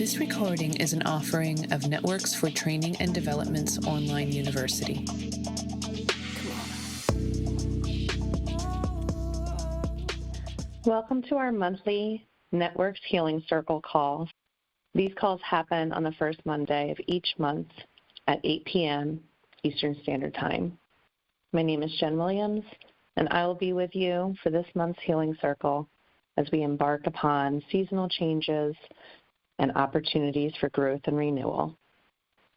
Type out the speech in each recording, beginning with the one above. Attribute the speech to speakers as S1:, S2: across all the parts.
S1: This recording is an offering of Networks for Training and Development's online university.
S2: Welcome to our monthly Networks Healing Circle calls. These calls happen on the first Monday of each month at 8 p.m. Eastern Standard Time. My name is Jen Williams, and I will be with you for this month's Healing Circle as we embark upon seasonal changes and opportunities for growth and renewal.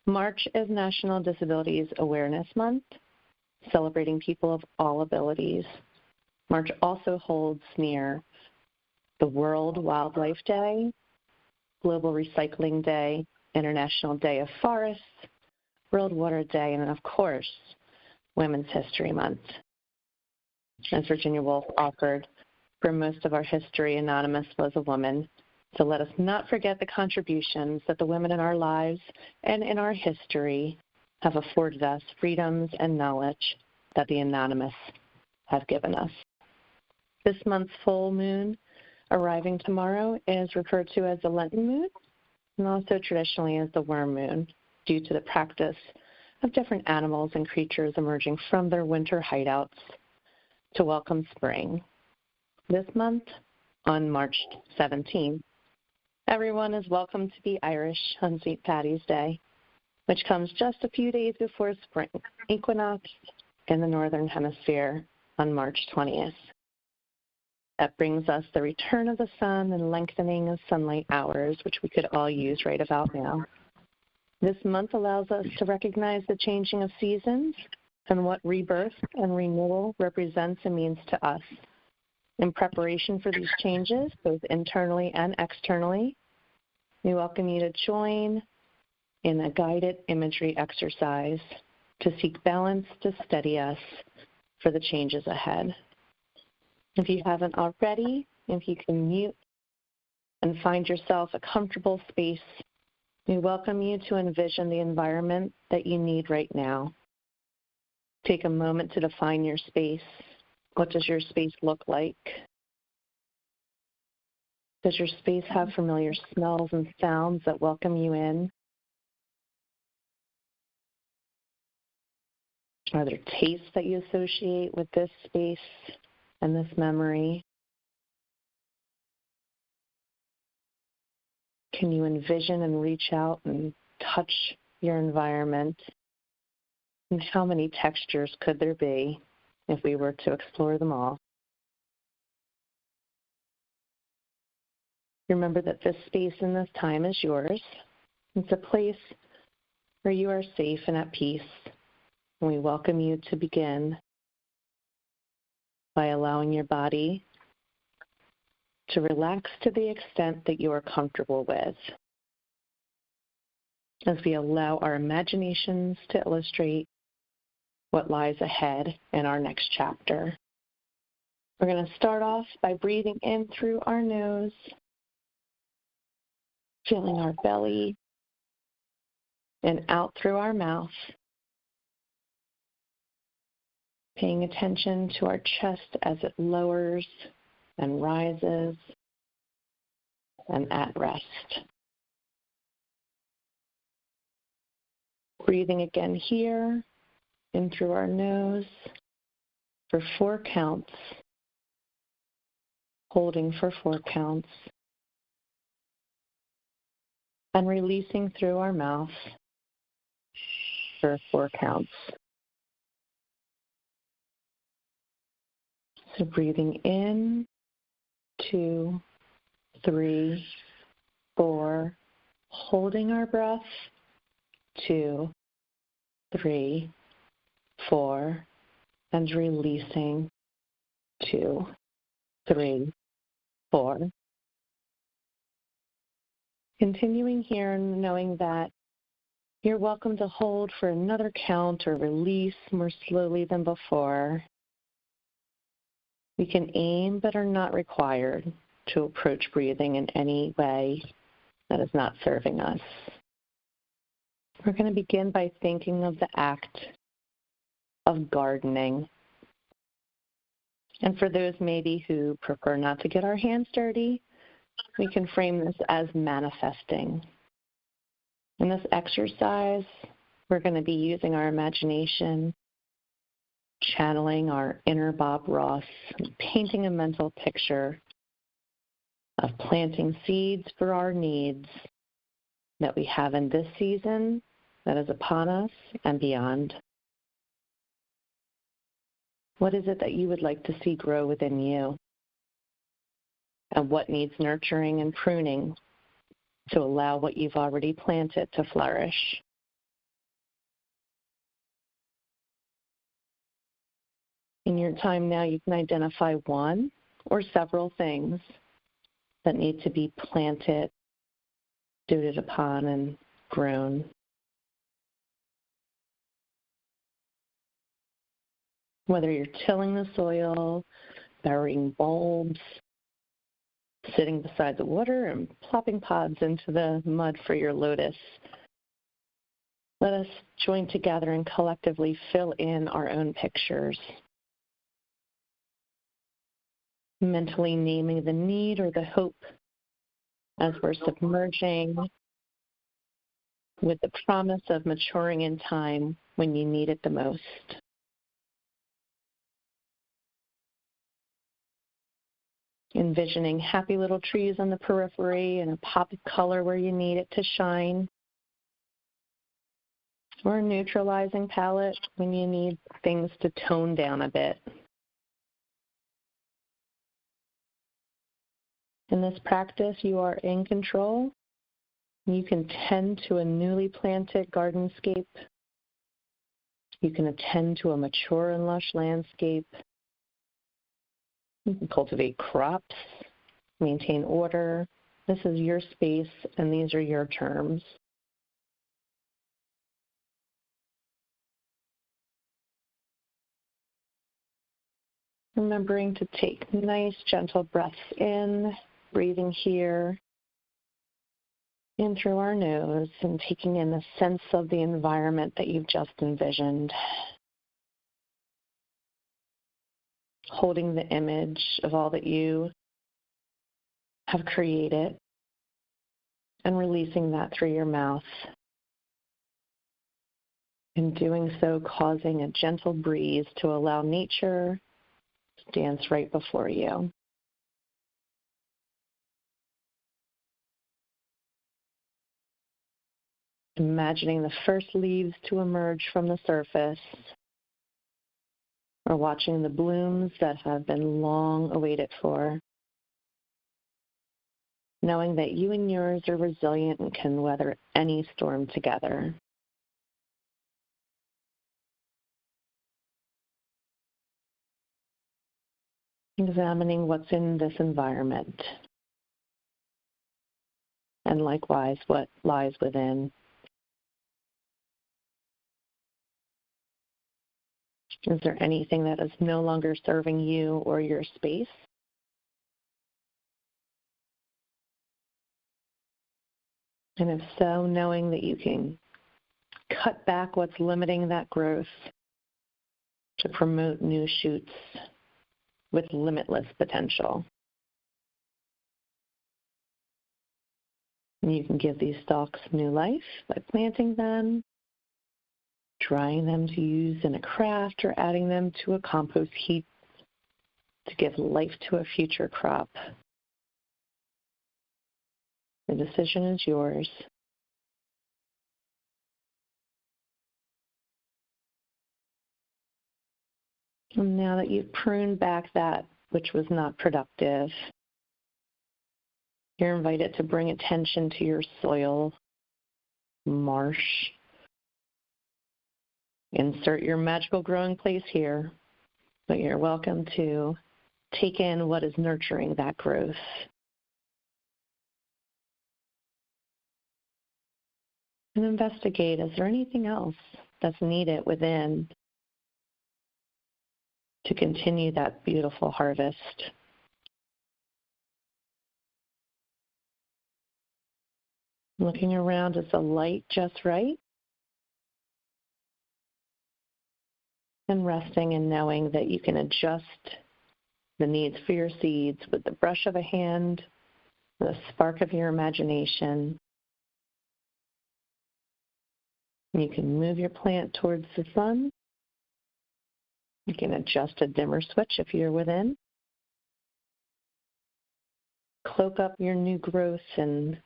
S2: March is National Disabilities Awareness Month, celebrating people of all abilities. March also holds near the World Wildlife Day, Global Recycling Day, International Day of Forests, World Water Day, and of course, Women's History Month. As Virginia Woolf offered, for most of our history, Anonymous was a woman. So let us not forget the contributions that the women in our lives and in our history have afforded us freedoms and knowledge that the Anonymous have given us. This month's full moon arriving tomorrow is referred to as the Lenten Moon and also traditionally as the worm moon due to the practice of different animals and creatures emerging from their winter hideouts to welcome spring. This month, on March 17th, everyone is welcome to be Irish on St. Paddy's Day, which comes just a few days before spring equinox in the Northern Hemisphere on March 20th. That brings us the return of the sun and lengthening of sunlight hours, which we could all use right about now. This month allows us to recognize the changing of seasons and what rebirth and renewal represents and means to us. In preparation for these changes, both internally and externally, we welcome you to join in a guided imagery exercise to seek balance to steady us for the changes ahead. If you haven't already, if you can mute and find yourself a comfortable space, we welcome you to envision the environment that you need right now. Take a moment to define your space. What does your space look like? Does your space have familiar smells and sounds that welcome you in? Are there tastes that you associate with this space and this memory? Can you envision and reach out and touch your environment? And how many textures could there be if we were to explore them all? Remember that this space and this time is yours. It's a place where you are safe and at peace. And we welcome you to begin by allowing your body to relax to the extent that you are comfortable with. As we allow our imaginations to illustrate what lies ahead in our next chapter. We're going to start off by breathing in through our nose, feeling our belly, and out through our mouth, paying attention to our chest as it lowers and rises and at rest. Breathing again here, in through our nose for 4 counts, holding for 4 counts, and releasing through our mouth for 4 counts. So breathing in, 2, 3, 4, holding our breath, 2, 3, 4, and releasing, 2, 3, 4. Continuing here and knowing that you're welcome to hold for another count or release more slowly than before. We can aim but are not required to approach breathing in any way that is not serving us. We're going to begin by thinking of the act of gardening. And for those maybe who prefer not to get our hands dirty, we can frame this as manifesting. In this exercise, we're going to be using our imagination, channeling our inner Bob Ross, painting a mental picture of planting seeds for our needs that we have in this season that is upon us and beyond. What is it that you would like to see grow within you? And what needs nurturing and pruning to allow what you've already planted to flourish? In your time now, you can identify one or several things that need to be planted, doted upon, and grown. Whether you're tilling the soil, burying bulbs, sitting beside the water, and plopping pods into the mud for your lotus, let us join together and collectively fill in our own pictures, mentally naming the need or the hope as we're submerging with the promise of maturing in time when you need it the most. Envisioning happy little trees on the periphery and a pop of color where you need it to shine, or a neutralizing palette when you need things to tone down a bit. In this practice, you are in control. You can tend to a newly planted gardenscape. You can attend to a mature and lush landscape. You can cultivate crops, maintain order. This is your space, and these are your terms. Remembering to take nice, gentle breaths in, breathing here in through our nose and taking in the sense of the environment that you've just envisioned. Holding the image of all that you have created and releasing that through your mouth. In doing so, causing a gentle breeze to allow nature to dance right before you. Imagining the first leaves to emerge from the surface, or watching the blooms that have been long awaited for. Knowing that you and yours are resilient and can weather any storm together. Examining what's in this environment, and likewise what lies within. Is there anything that is no longer serving you or your space? And if so, knowing that you can cut back what's limiting that growth to promote new shoots with limitless potential. And you can give these stalks new life by planting them, drying them to use in a craft, or adding them to a compost heap to give life to a future crop. The decision is yours. And now that you've pruned back that which was not productive, you're invited to bring attention to your soil, marsh. Insert your magical growing place here, but you're welcome to take in what is nurturing that growth. And investigate, is there anything else that's needed within to continue that beautiful harvest? Looking around, is the light just right? And resting and knowing that you can adjust the needs for your seeds with the brush of a hand, the spark of your imagination, You can move your plant towards the sun. You can adjust a dimmer switch if you're within. Cloak up your new growth and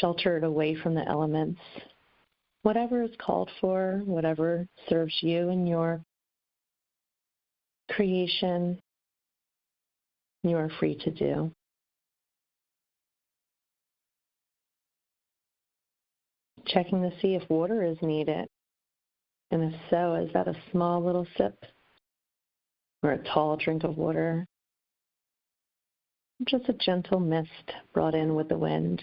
S2: shelter it away from the elements. Whatever is called for, whatever serves you and your creation, you are free to do. Checking to see if water is needed, and if so, is that a small little sip or a tall drink of water? Just a gentle mist brought in with the wind.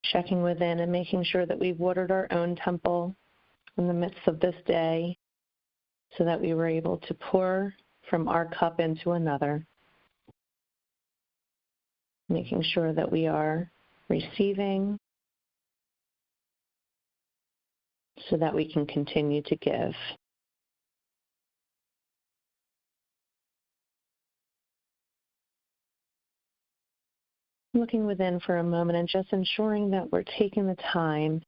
S2: Checking within and making sure that we've watered our own temple in the midst of this day so that we were able to pour from our cup into another. Making sure that we are receiving so that we can continue to give. Looking within for a moment and just ensuring that we're taking the time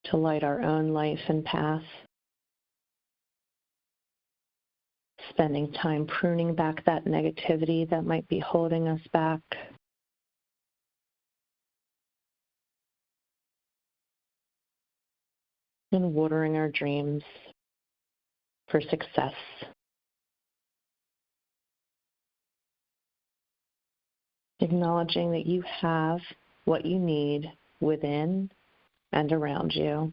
S2: to light our own life and path. Spending time pruning back that negativity that might be holding us back. And watering our dreams for success. Acknowledging that you have what you need within and around you.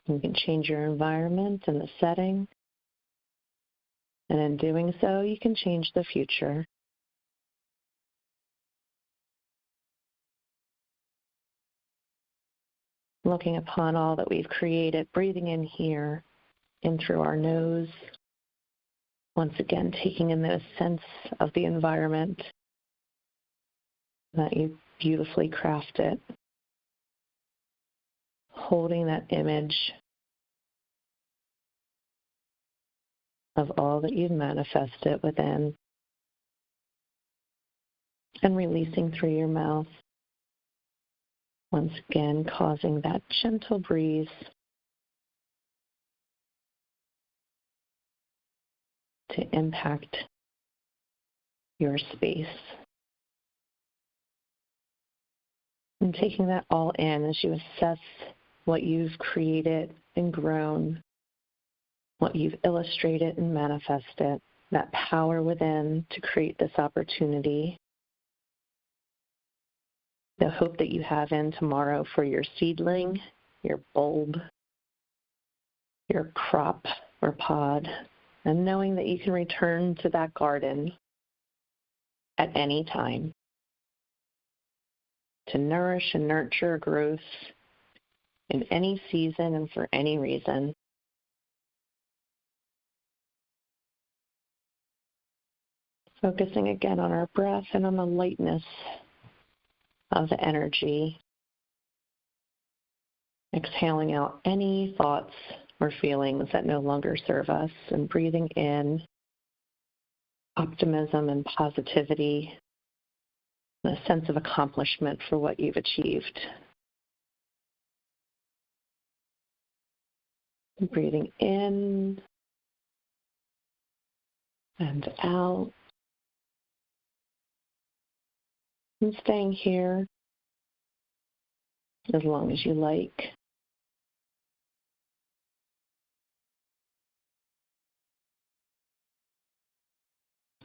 S2: You can change your environment and the setting, and in doing so, you can change the future. Looking upon all that we've created, breathing in here, in through our nose. Once again, taking in the sense of the environment that you beautifully crafted. Holding that image of all that you've manifested within. And releasing through your mouth. Once again, causing that gentle breeze to impact your space. And taking that all in as you assess what you've created and grown, what you've illustrated and manifested, that power within to create this opportunity, the hope that you have in tomorrow for your seedling, your bulb, your crop or pod, and knowing that you can return to that garden at any time to nourish and nurture growth in any season and for any reason. Focusing again on our breath and on the lightness of the energy. Exhaling out any thoughts or feelings that no longer serve us, and breathing in optimism and positivity, and a sense of accomplishment for what you've achieved. Breathing in and out. And staying here as long as you like.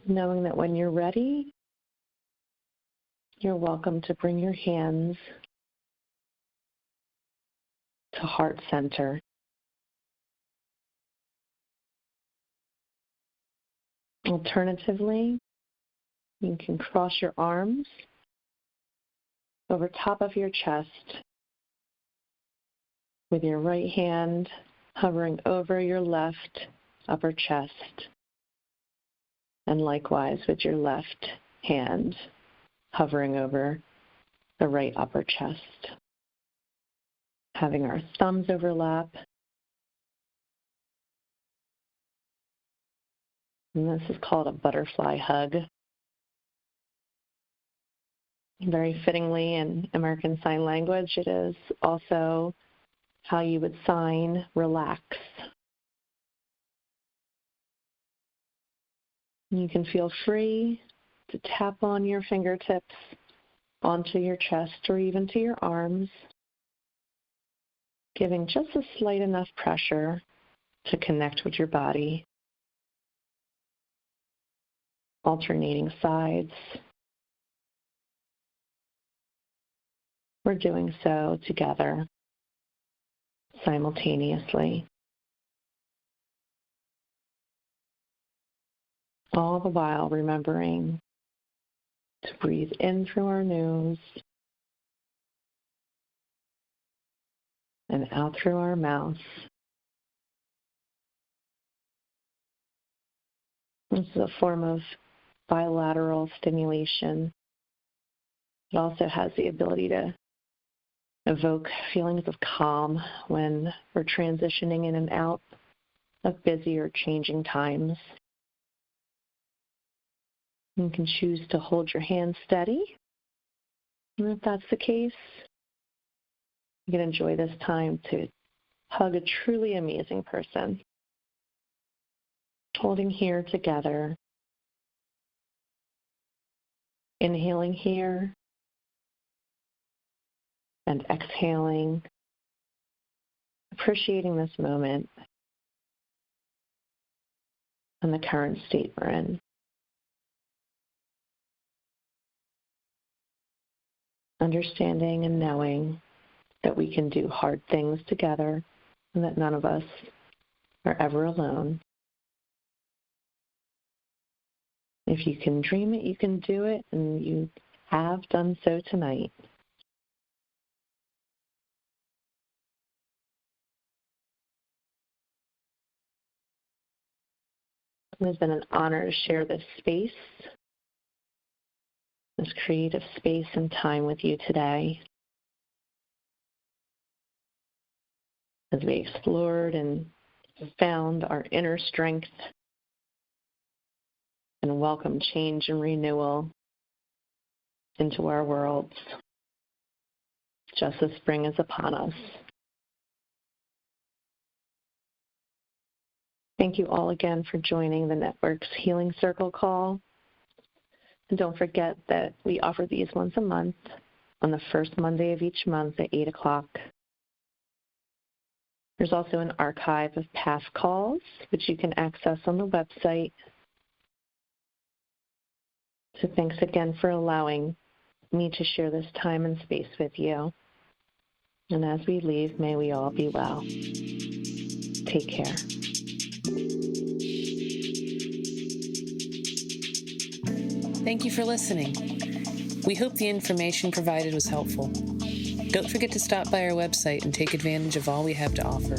S2: Knowing that when you're ready, you're welcome to bring your hands to heart center. Alternatively, you can cross your arms over top of your chest with your right hand hovering over your left upper chest, and likewise with your left hand hovering over the right upper chest. Having our thumbs overlap And this is called a butterfly hug. Very fittingly in American Sign Language, it is also how you would sign relax. You can feel free to tap on your fingertips onto your chest or even to your arms, giving just a slight enough pressure to connect with your body, alternating sides. We're doing so together, simultaneously. All the while remembering to breathe in through our nose and out through our mouth. This is a form of bilateral stimulation. It also has the ability to evoke feelings of calm when we're transitioning in and out of busy or changing times. You can choose to hold your hand steady. And if that's the case, you can enjoy this time to hug a truly amazing person. Holding here together. Inhaling here and exhaling. Appreciating this moment and the current state we're in. Understanding and knowing that we can do hard things together and that none of us are ever alone. If you can dream it, you can do it, and you have done so tonight. It has been an honor to share this space, this creative space and time with you today. As we explored and found our inner strength and welcome change and renewal into our worlds, just as spring is upon us. Thank you all again for joining the Network's Healing Circle call. And don't forget that we offer these once a month on the first Monday of each month at 8 o'clock. There's also an archive of past calls, which you can access on the website. So thanks again for allowing me to share this time and space with you. And as we leave, may we all be well. Take care.
S1: Thank you for listening. We hope the information provided was helpful. Don't forget to stop by our website and take advantage of all we have to offer.